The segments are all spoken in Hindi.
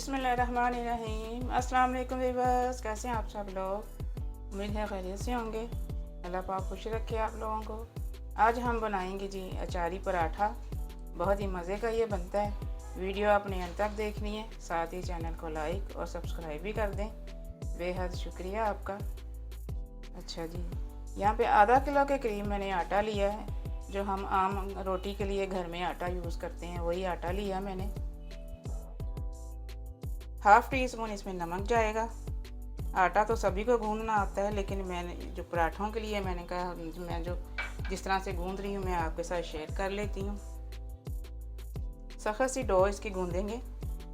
बिस्मिल्लाहिर्रहमानिर्रहीम। अस्सलाम वालेकुम वीवर्स, कैसे हैं आप सब लोग? उम्मीद है खैरियत से होंगे। अल्लाह पाक खुश रखे आप लोगों को। आज हम बनाएंगे जी अचारी पराठा। बहुत ही मज़े का ये बनता है। वीडियो आपने अंत तक देखनी है, साथ ही चैनल को लाइक और सब्सक्राइब भी कर दें। बेहद शुक्रिया आपका। अच्छा जी, यहाँ पे आधा किलो के करीब मैंने आटा लिया है। जो हम आम रोटी के लिए घर में आटा यूज़ करते हैं वही आटा लिया मैंने। हाफ़ टी स्पून इसमें नमक जाएगा। आटा तो सभी को गूंदना आता है, लेकिन मैंने जो पराठों के लिए मैंने कहा मैं जो जिस तरह से गूंद रही हूँ मैं आपके साथ शेयर कर लेती हूँ। सख्त सी डो इसकी गूंदेंगे,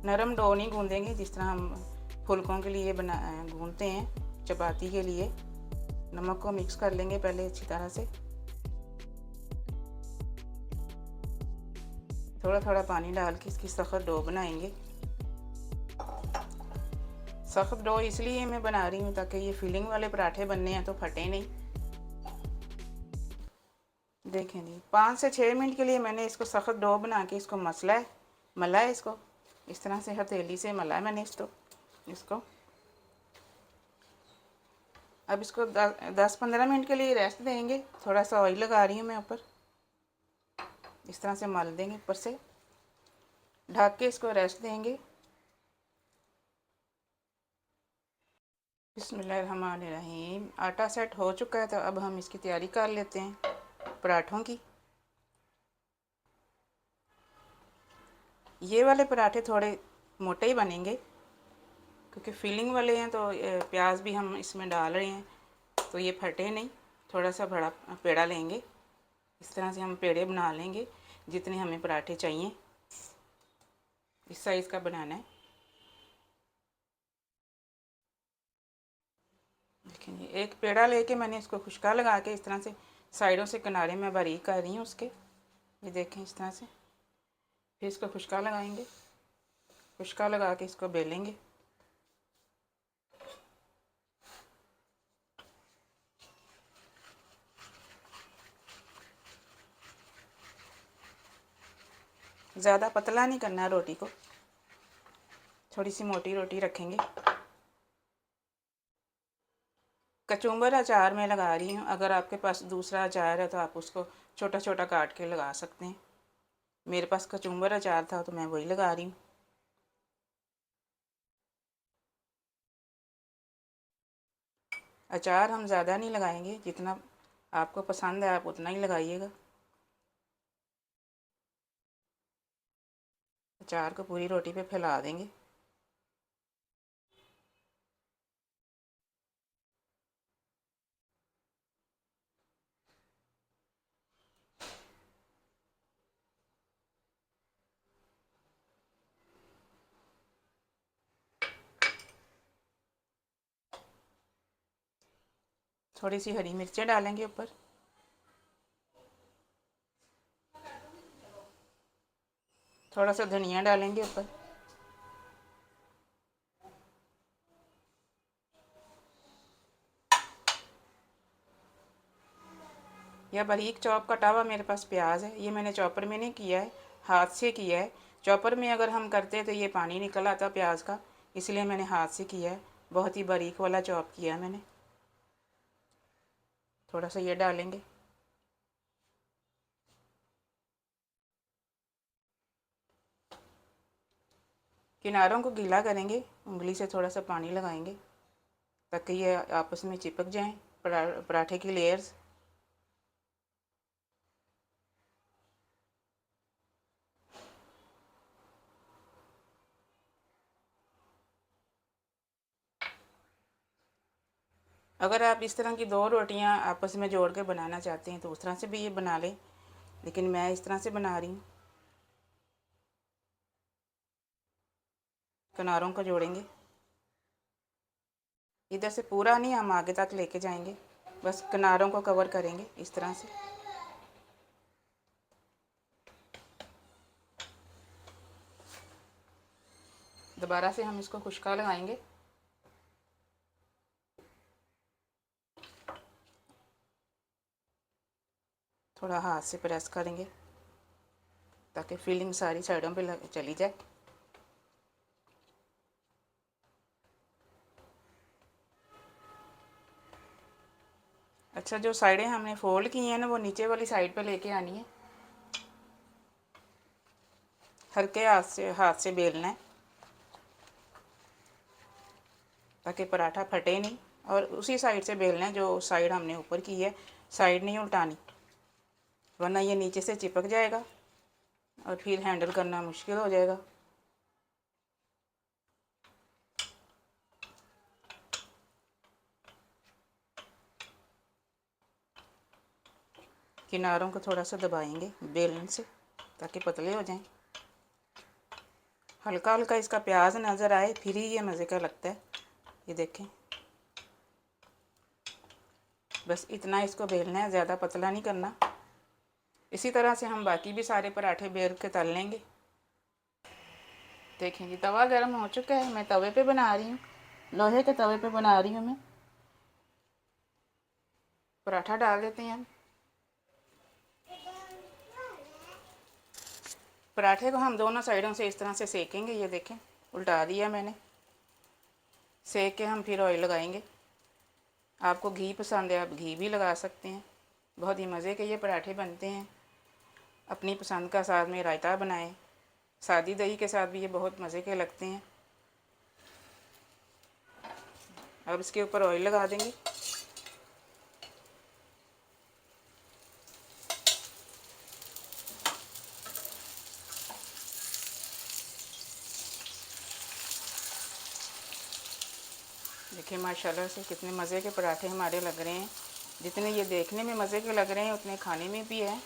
नरम डो नहीं गूंदेंगे जिस तरह हम फुलकों के लिए गूंदते हैं चपाती के लिए। नमक को मिक्स कर लेंगे पहले अच्छी तरह से। थोड़ा थोड़ा पानी डाल के इसकी सख्त डो बनाएंगे। सख्त डो इसलिए मैं बना रही हूँ ताकि ये फिलिंग वाले पराठे बनने हैं तो फटे नहीं। देखें जी, 5 से 6 मिनट के लिए मैंने इसको सख्त डो बना के इसको मला है इसको इस तरह से हथेली से मला है मैंने इसको। अब इसको 10-15 मिनट के लिए रेस्ट देंगे। थोड़ा सा ऑयल लगा रही हूँ मैं ऊपर, इस तरह से मल देंगे ऊपर से, ढक के इसको रेस्ट देंगे। बिस्मिल्लाहिर्रहमानिर्रहीम। आटा सेट हो चुका है तो अब हम इसकी तैयारी कर लेते हैं पराठों की। ये वाले पराठे थोड़े मोटे ही बनेंगे क्योंकि फिलिंग वाले हैं, तो प्याज भी हम इसमें डाल रहे हैं तो ये फटे नहीं। थोड़ा सा बड़ा पेड़ा लेंगे, इस तरह से हम पेड़े बना लेंगे जितने हमें पराठे चाहिए, इस साइज़ का बनाना है। देखिए एक पेड़ा लेके मैंने इसको खुशका लगा के इस तरह से साइडों से किनारे में बारीक कर रही हूँ उसके। ये देखें इस तरह से। फिर इसको खुशका लगाएंगे, खुशका लगा के इसको बेलेंगे। ज़्यादा पतला नहीं करना है रोटी को, थोड़ी सी मोटी रोटी रखेंगे। कचुम्बर अचार मैं लगा रही हूँ। अगर आपके पास दूसरा अचार है तो आप उसको छोटा छोटा काट के लगा सकते हैं। मेरे पास कचुम्बर अचार था तो मैं वही लगा रही हूँ। अचार हम ज़्यादा नहीं लगाएंगे, जितना आपको पसंद है आप उतना ही लगाइएगा। अचार को पूरी रोटी पे फैला देंगे। थोड़ी सी हरी मिर्चें डालेंगे ऊपर। थोड़ा सा धनिया डालेंगे ऊपर। या बारीक चॉप कटा हुआ मेरे पास प्याज है, ये मैंने चॉपर में नहीं किया है, हाथ से किया है। चॉपर में अगर हम करते तो ये पानी निकल आता प्याज का, इसलिए मैंने हाथ से किया है। बहुत ही बारीक वाला चॉप किया है मैंने। थोड़ा सा ये डालेंगे। किनारों को गीला करेंगे, उंगली से थोड़ा सा पानी लगाएंगे ताकि ये आपस में चिपक जाएं पराठे की लेयर्स। अगर आप इस तरह की 2 रोटियां आपस में जोड़ कर बनाना चाहते हैं तो उस तरह से भी ये बना लें, लेकिन मैं इस तरह से बना रही हूँ। किनारों को जोड़ेंगे, इधर से पूरा नहीं, हम आगे तक लेके जाएंगे, बस किनारों को कवर करेंगे इस तरह से। दोबारा से हम इसको खुशका लगाएंगे। थोड़ा हाथ से प्रेस करेंगे ताकि फिलिंग सारी साइडों पे चली जाए। अच्छा, जो साइडें हमने फोल्ड की हैं ना, वो नीचे वाली साइड पे लेके आनी है। हल्के हाथ से बेलना है ताकि पराठा फटे नहीं, और उसी साइड से बेलना है जो साइड हमने ऊपर की है, साइड नहीं उल्टानी, वरना ये नीचे से चिपक जाएगा और फिर हैंडल करना मुश्किल हो जाएगा। किनारों को थोड़ा सा दबाएंगे बेलन से ताकि पतले हो जाएं। हल्का हल्का इसका प्याज नज़र आए फिर ही ये मज़े का लगता है। ये देखें, बस इतना इसको बेलना है, ज़्यादा पतला नहीं करना। इसी तरह से हम बाकी भी सारे पराठे बेल के तल लेंगे। देखें जी, तवा गर्म हो चुका है, मैं तवे पे बना रही हूँ, लोहे के तवे पे बना रही हूँ मैं। पराठा डाल देते हैं हम। पराठे को हम दोनों साइडों से इस तरह से सेकेंगे। ये देखें, उल्टा दिया मैंने। सेक के हम फिर ऑयल लगाएंगे। आपको घी पसंद है, आप घी भी लगा सकते हैं। बहुत ही मज़े के ये पराठे बनते हैं। अपनी पसंद का साथ में रायता बनाएं, सादी दही के साथ भी ये बहुत मज़े के लगते हैं। अब इसके ऊपर ऑयल लगा देंगे। देखिए माशाल्लाह से कितने मज़े के पराठे हमारे लग रहे हैं। जितने ये देखने में मज़े के लग रहे हैं उतने खाने में भी है।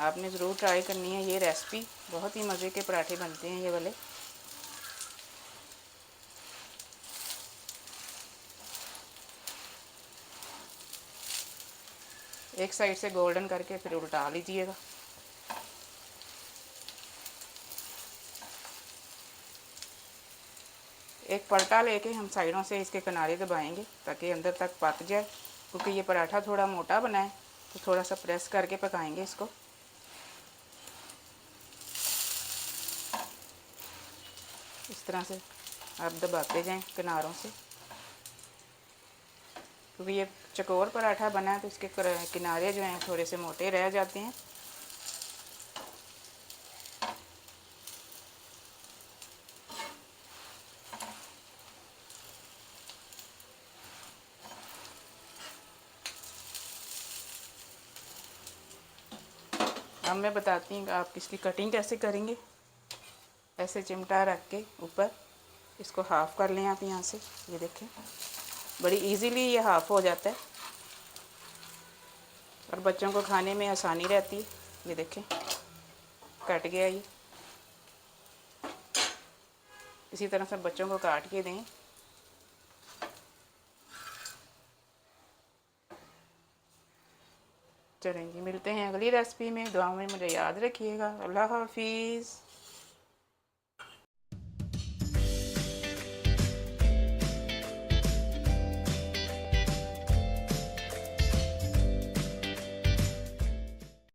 आपने ज़रूर ट्राई करनी है ये रेसिपी। बहुत ही मज़े के पराठे बनते हैं ये वाले। एक साइड से गोल्डन करके फिर उल्टा लीजिएगा। एक पलटा लेके हम साइडों से इसके किनारे दबाएंगे ताकि अंदर तक पक जाए, क्योंकि ये पराठा थोड़ा मोटा बना है तो थोड़ा सा प्रेस करके पकाएंगे इसको। इस तरह से आप दबाते जाएं किनारों से, क्योंकि ये चकोर पराठा बना है तो इसके किनारे जो हैं थोड़े से मोटे रह जाते हैं। अब मैं बताती हूँ आप इसकी कटिंग कैसे करेंगे। ऐसे चिमटा रख के ऊपर इसको हाफ़ कर लें आप यहाँ से। ये देखें, बड़ी इजीली ये हाफ़ हो जाता है और बच्चों को खाने में आसानी रहती है। ये देखें, कट गया ये। इसी तरह से बच्चों को काट के दें। चलें जी, मिलते हैं अगली रेसिपी में। दुआ में मुझे याद रखिएगा। अल्लाह हाफिज़।